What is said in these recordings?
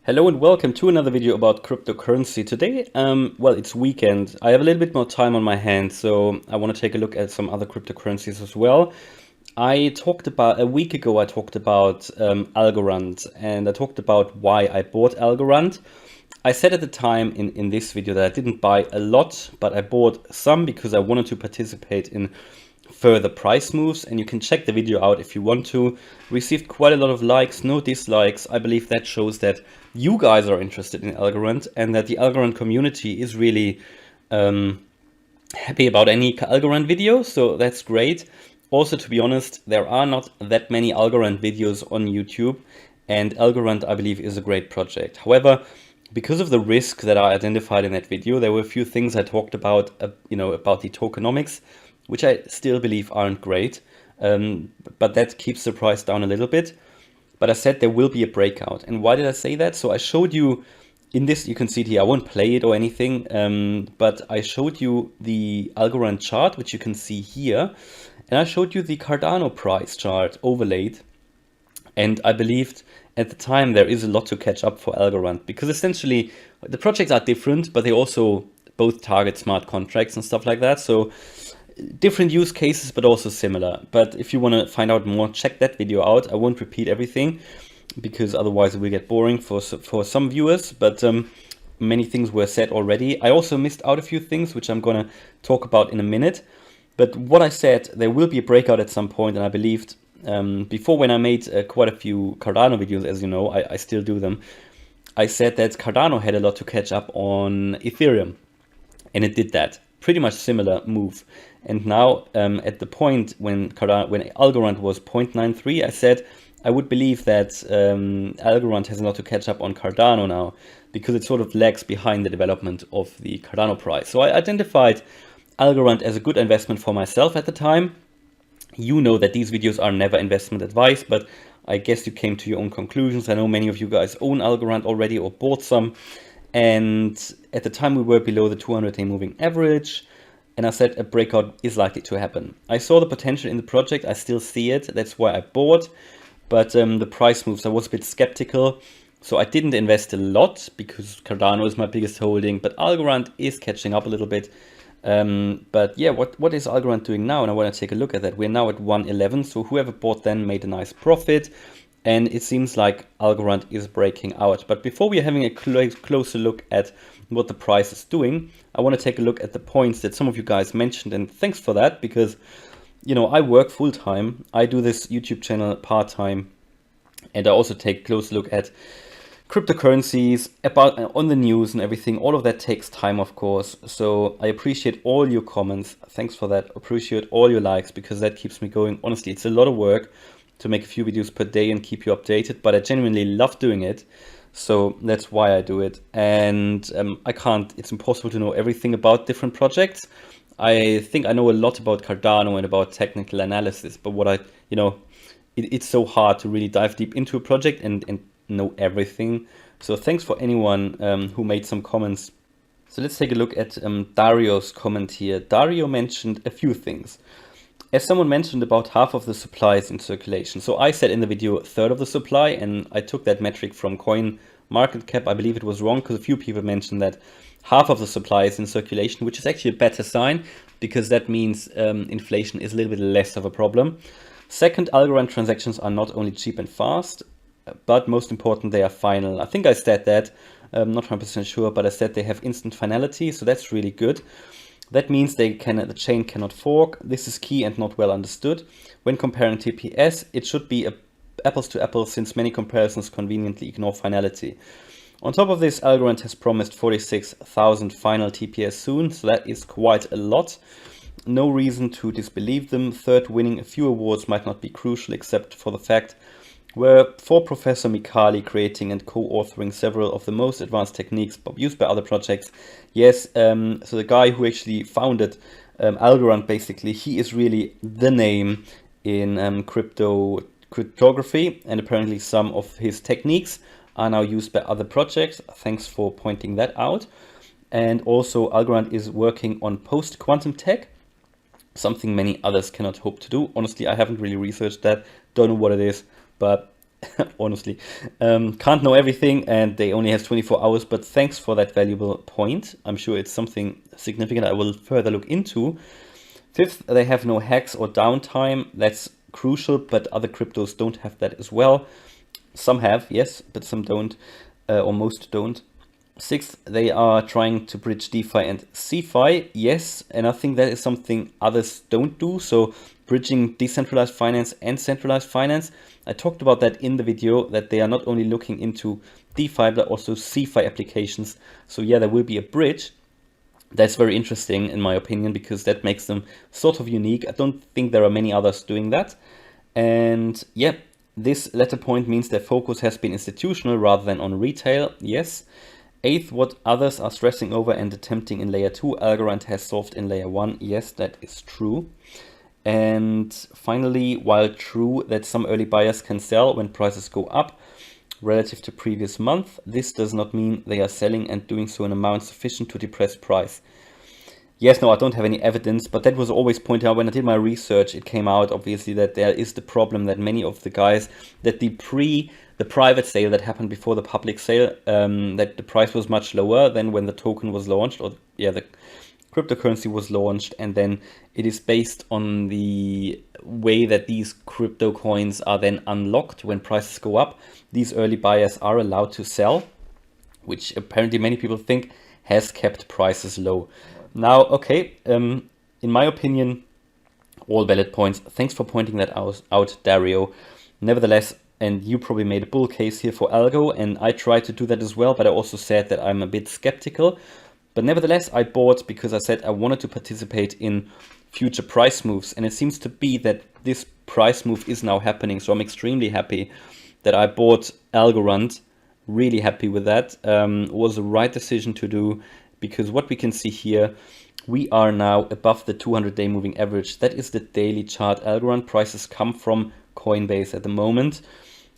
Hello and welcome to another video about cryptocurrency. Today, well, it's weekend. I have a little bit more time on my hands, so I want to take a look at some other cryptocurrencies as well. A week ago, I talked about Algorand, and I talked about why I bought Algorand. I said at the time in this video that I didn't buy a lot, but I bought some because I wanted to participate in further price moves, and you can check the video out if you want to. Received quite a lot of likes, no dislikes. I believe that shows that you guys are interested in Algorand and that the Algorand community is really happy about any Algorand video, so that's great. Also, to be honest, there are not that many Algorand videos on YouTube, and Algorand, I believe, is a great project. However, because of the risk that I identified in that video, there were a few things I talked about, about the tokenomics, which I still believe aren't great, but that keeps the price down a little bit. But I said there will be a breakout. And why did I say that? So I showed you in this, you can see it here, I won't play it or anything, but I showed you the Algorand chart, which you can see here. And I showed you the Cardano price chart overlaid. And I believed at the time there is a lot to catch up for Algorand, because essentially the projects are different, but they also both target smart contracts and stuff like that. So different use cases, but also similar. But if you want to find out more, check that video out. I won't repeat everything because otherwise it will get boring for some viewers, but many things were said already. I also missed out a few things, which I'm going to talk about in a minute. But what I said, there will be a breakout at some point, and I believed before, when I made quite a few Cardano videos, as you know, I still do them, I said that Cardano had a lot to catch up on Ethereum, and it did that. Pretty much similar move. And now at the point when Algorand was 0.93, I said I would believe that Algorand has a lot to catch up on Cardano now, because it sort of lags behind the development of the Cardano price. So I identified Algorand as a good investment for myself at the time. You know that these videos are never investment advice, but I guess you came to your own conclusions. I know many of you guys own Algorand already or bought some. And at the time we were below the 200-day moving average, and I said a breakout is likely to happen. I saw the potential in the project, I still see it, that's why I bought, but the price moves, I was a bit skeptical, so I didn't invest a lot because Cardano is my biggest holding, but Algorand is catching up a little bit. But yeah, what is Algorand doing now? And I want to take a look at that. We're now at 111, so whoever bought then made a nice profit. And it seems like Algorand is breaking out. But before we are having a closer look at what the price is doing, I want to take a look at the points that some of you guys mentioned. And thanks for that, because, you know, I work full time. I do this YouTube channel part time. And I also take a close look at cryptocurrencies, about on the news and everything. All of that takes time, of course. So I appreciate all your comments. Thanks for that. Appreciate all your likes, because that keeps me going. Honestly, it's a lot of work to make a few videos per day and keep you updated, but I genuinely love doing it. So that's why I do it. And it's impossible to know everything about different projects. I think I know a lot about Cardano and about technical analysis, but it's so hard to really dive deep into a project and know everything. So thanks for anyone who made some comments. So let's take a look at Dario's comment here. Dario mentioned a few things. As someone mentioned, about half of the supply is in circulation. So I said in the video a third of the supply, and I took that metric from Coin Market Cap. I believe it was wrong, because a few people mentioned that half of the supply is in circulation, which is actually a better sign, because that means inflation is a little bit less of a problem. Second, Algorand transactions are not only cheap and fast, but most important, they are final. I think I said that, I'm not 100% sure, but I said they have instant finality, so that's really good. That means the chain cannot fork. This is key and not well understood. When comparing TPS, it should be apples to apples, since many comparisons conveniently ignore finality. On top of this, Algorand has promised 46,000 final TPS soon, so that is quite a lot. No reason to disbelieve them. Third, winning a few awards might not be crucial, except for the fact for Professor Mikali creating and co-authoring several of the most advanced techniques used by other projects. Yes, so the guy who actually founded Algorand, basically, he is really the name in cryptography, and apparently some of his techniques are now used by other projects. Thanks for pointing that out. And also Algorand is working on post-quantum tech, something many others cannot hope to do. Honestly, I haven't really researched that, don't know what it is, but honestly. Can't know everything, and they only have 24 hours, but thanks for that valuable point. I'm sure it's something significant I will further look into. Fifth, they have no hacks or downtime. That's crucial, but other cryptos don't have that as well. Some have, yes, but some don't, or most don't. Sixth, they are trying to bridge DeFi and CeFi, yes, and I think that is something others don't do. So bridging decentralized finance and centralized finance. I talked about that in the video, that they are not only looking into DeFi, but also CeFi applications. So yeah, there will be a bridge. That's very interesting in my opinion, because that makes them sort of unique. I don't think there are many others doing that. And yeah, this latter point means their focus has been institutional rather than on retail, yes. Eighth, what others are stressing over and attempting in layer 2, Algorand has solved in layer 1. Yes, that is true. And finally, while true that some early buyers can sell when prices go up relative to previous month, this does not mean they are selling and doing so in amount sufficient to depress price. Yes, no, I don't have any evidence, but that was always pointed out when I did my research. It came out obviously that there is the problem that many of the guys, that the private sale that happened before the public sale, that the price was much lower than when the token was launched, or yeah, the cryptocurrency was launched, and then it is based on the way that these crypto coins are then unlocked when prices go up. These early buyers are allowed to sell, which apparently many people think has kept prices low. Now, okay, in my opinion, all valid points. Thanks for pointing that out, Dario. Nevertheless, and you probably made a bull case here for Algo, and I tried to do that as well, but I also said that I'm a bit skeptical. But nevertheless, I bought because I said I wanted to participate in future price moves, and it seems to be that this price move is now happening. So I'm extremely happy that I bought Algorand. Really happy with that. It was the right decision to do, because what we can see here, we are now above the 200-day moving average. That is the daily chart. Algorand prices come from Coinbase at the moment.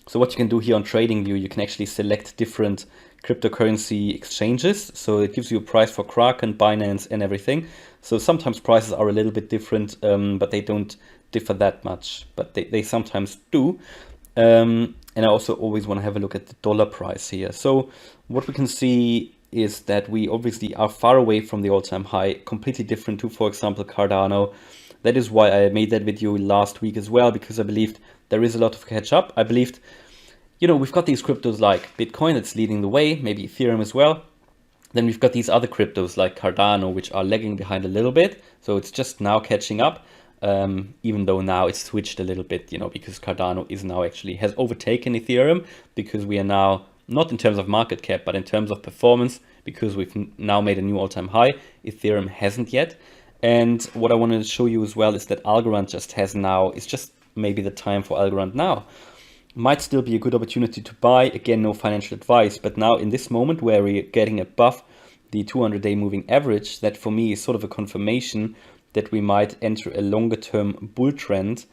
So what you can do here on TradingView, you can actually select different cryptocurrency exchanges. So it gives you a price for Kraken, Binance, and everything. So sometimes prices are a little bit different, but they don't differ that much. But they sometimes do. And I also always want to have a look at the dollar price here. So what we can see is that we obviously are far away from the all-time high, completely different to, for example, Cardano. That is why I made that video last week as well, because I believed there is a lot of catch up. I believed, you know, we've got these cryptos like Bitcoin that's leading the way, maybe Ethereum as well. Then we've got these other cryptos like Cardano, which are lagging behind a little bit. So it's just now catching up, even though now it's switched a little bit, you know, because Cardano is now actually has overtaken Ethereum, because we are now, not in terms of market cap, but in terms of performance, because we've now made a new all-time high. Ethereum hasn't yet. And what I wanted to show you as well is that Algorand just has now, it's just maybe the time for Algorand now. Might still be a good opportunity to buy. Again, no financial advice, but now in this moment where we're getting above the 200-day moving average, that for me is sort of a confirmation that we might enter a longer term bull trend.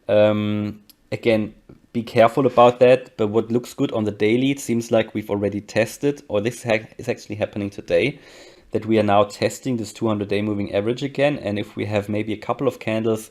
Again, be careful about that, but what looks good on the daily, it seems like we've already tested, or this is actually happening today, that we are now testing this 200-day moving average again. And if we have maybe a couple of candles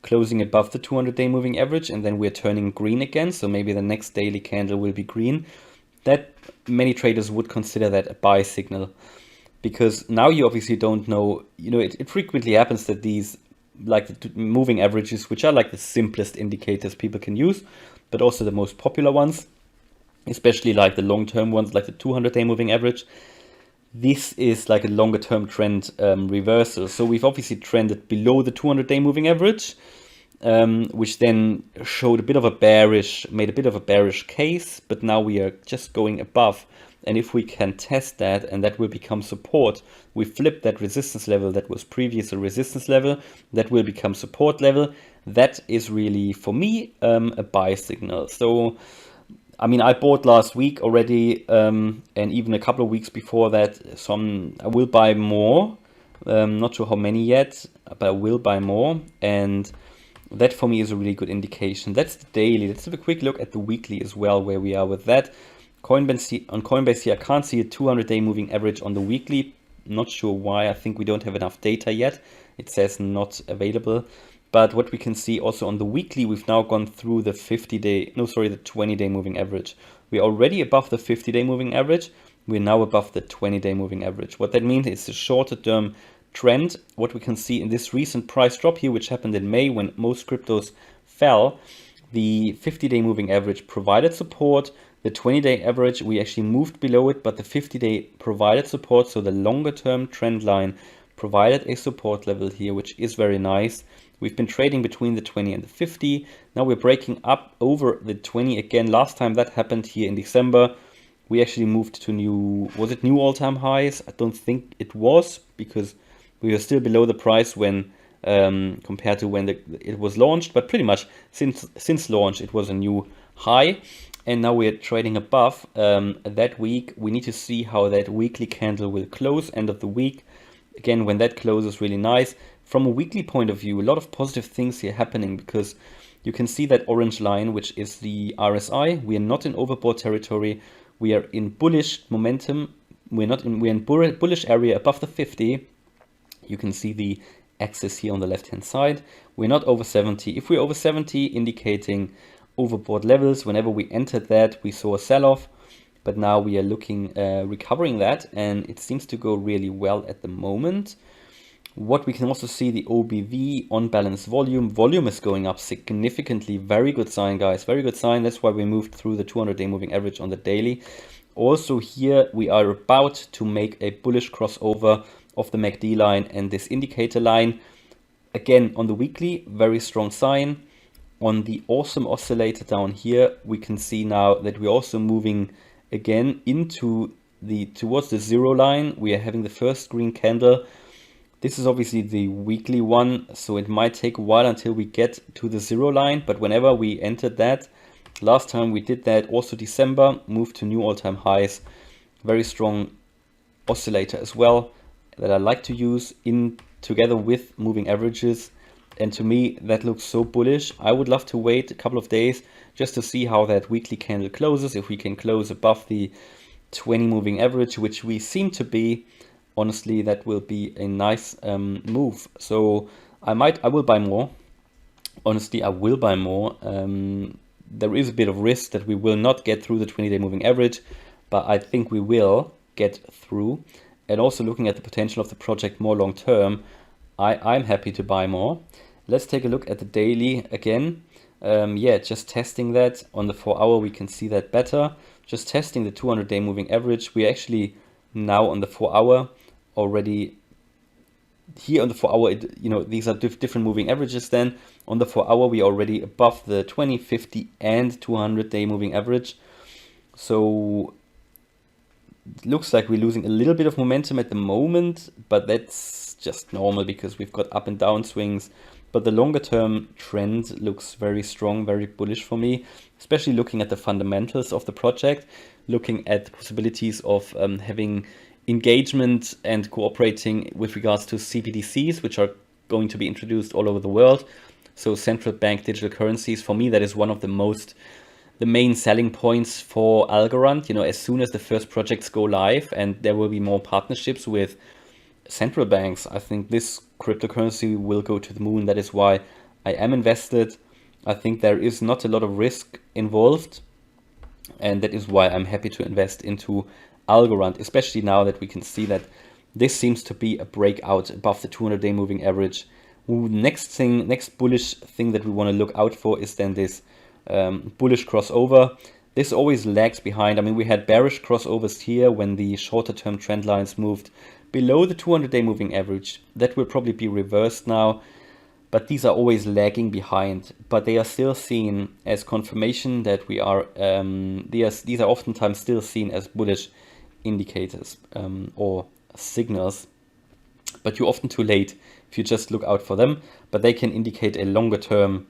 closing above the 200-day moving average, and then we're turning green again, so maybe the next daily candle will be green, that many traders would consider that a buy signal. Because now you obviously don't know, you know, it frequently happens that these, like the moving averages, which are like the simplest indicators people can use, but also the most popular ones, especially like the long-term ones, like the 200-day moving average, this is like a longer term trend reversal. So we've obviously trended below the 200-day moving average, which then showed a bit of a bearish, made a bit of a bearish case, but now we are just going above. And if we can test that, and that will become support, we flip that resistance level that was previously a resistance level, that will become support level. That is really, for me, a buy signal. So I mean, I bought last week already, and even a couple of weeks before that. So I will buy more. Not sure how many yet, but I will buy more. And that for me is a really good indication. That's the daily. Let's have a quick look at the weekly as well, where we are with that. Coinbase here, I can't see a 200-day moving average on the weekly. Not sure why. I think we don't have enough data yet. It says not available. But what we can see also on the weekly, we've now gone through the 20-day moving average. We're already above the 50-day moving average. We're now above the 20-day moving average. What that means is a shorter term trend. What we can see in this recent price drop here, which happened in May when most cryptos fell, the 50-day moving average provided support. The 20-day average, we actually moved below it, but the 50-day provided support. So the longer term trend line provided a support level here, which is very nice. We've been trading between the 20 and the 50. Now we're breaking up over the 20 again. Last time that happened here in December, we actually moved to new all-time highs? I don't think it was, because we were still below the price when compared to when it was launched, but pretty much since launch it was a new high. And now we're trading above that week. We need to see how that weekly candle will close end of the week. Again, when that closes, really nice. From a weekly point of view, a lot of positive things here happening, because you can see that orange line, which is the RSI. We are not in overbought territory. We are in bullish momentum. We're in bullish area above the 50. You can see the axis here on the left-hand side. We're not over 70. If we're over 70, indicating overbought levels, whenever we entered that, we saw a sell-off. But now we are looking, recovering that, and it seems to go really well at the moment. What we can also see, the OBV, on balance volume. Volume is going up significantly. Very good sign, guys. Very good sign. That's why we moved through the 200-day moving average on the daily. Also here, we are about to make a bullish crossover of the MACD line and this indicator line. Again, on the weekly, very strong sign. On the awesome oscillator down here, we can see now that we're also moving again into towards the zero line. We are having the first green candle. This is obviously the weekly one, so it might take a while until we get to the zero line, but whenever we entered that, last time we did that, also December, moved to new all-time highs. Very strong oscillator as well that I like to use in together with moving averages. And to me, that looks so bullish. I would love to wait a couple of days just to see how that weekly candle closes. If we can close above the 20 moving average, which we seem to be, honestly, that will be a nice move. So I will buy more. Honestly, I will buy more. There is a bit of risk that we will not get through the 20-day moving average, but I think we will get through. And also looking at the potential of the project more long term, I'm happy to buy more. Let's take a look at the daily again. Yeah, just testing that on the 4-hour, we can see that better. Just testing the 200-day moving average. We actually now on the 4-hour already here on the 4-hour, these are different moving averages. Then on the 4-hour, we are already above the 20, 50 and 200-day moving average. So it looks like we're losing a little bit of momentum at the moment, but that's just normal because we've got up and down swings. But the longer term trend looks very strong, very bullish for me, especially looking at the fundamentals of the project, looking at the possibilities of having engagement and cooperating with regards to CBDCs, which are going to be introduced all over the world. So central bank digital currencies, for me, that is one of the main selling points for Algorand. As soon as the first projects go live and there will be more partnerships with central banks, I think this cryptocurrency will go to the moon. That is why I am invested. I think there is not a lot of risk involved, and that is why I'm happy to invest into Algorand, especially now that we can see that this seems to be a breakout above the 200-day moving average. Next bullish thing that we want to look out for is then this bullish crossover. This always lags behind. I mean, we had bearish crossovers here when the shorter term trend lines moved below the 200-day moving average. That will probably be reversed now, but these are always lagging behind. But they are still seen as confirmation that we are, these are oftentimes still seen as bullish indicators or signals, but you're often too late if you just look out for them. But they can indicate a longer term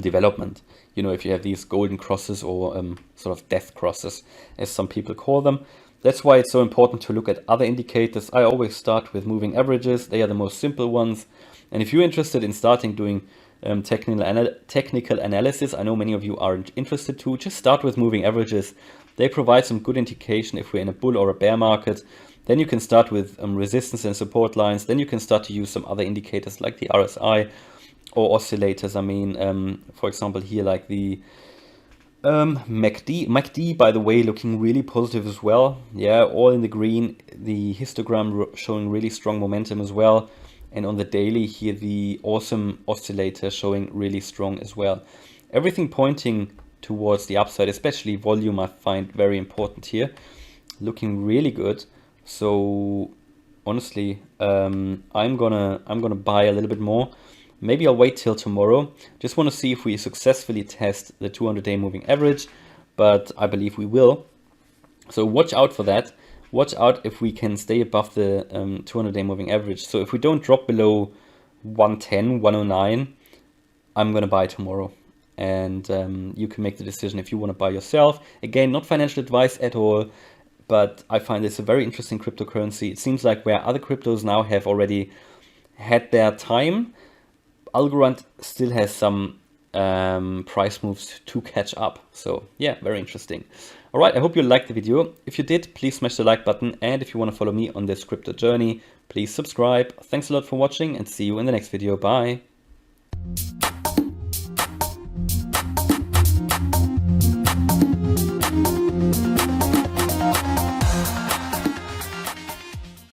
development. If you have these golden crosses or sort of death crosses, as some people call them. That's why it's so important to look at other indicators. I always start with moving averages. They are the most simple ones. And if you're interested in starting doing technical analysis, I know many of you aren't interested to, just start with moving averages. They provide some good indication if we're in a bull or a bear market. Then you can start with resistance and support lines. Then you can start to use some other indicators like the RSI or oscillators, I mean, for example, here like the MACD, by the way, looking really positive as well. Yeah, all in the green. The histogram showing really strong momentum as well. And on the daily here, the awesome oscillator showing really strong as well. Everything pointing towards the upside, especially volume, I find very important here. Looking really good. So honestly, I'm gonna buy a little bit more. Maybe I'll wait till tomorrow. Just want to see if we successfully test the 200-day moving average, but I believe we will. So watch out for that. Watch out if we can stay above the 200-day moving average. So if we don't drop below 110, 109, I'm gonna buy tomorrow. And you can make the decision if you want to buy yourself. Again, not financial advice at all, but I find this a very interesting cryptocurrency. It seems like where other cryptos now have already had their time, Algorand still has some price moves to catch up. So yeah, very interesting. All right, I hope you liked the video. If you did, please smash the like button. And if you want to follow me on this crypto journey, please subscribe. Thanks a lot for watching and see you in the next video. Bye.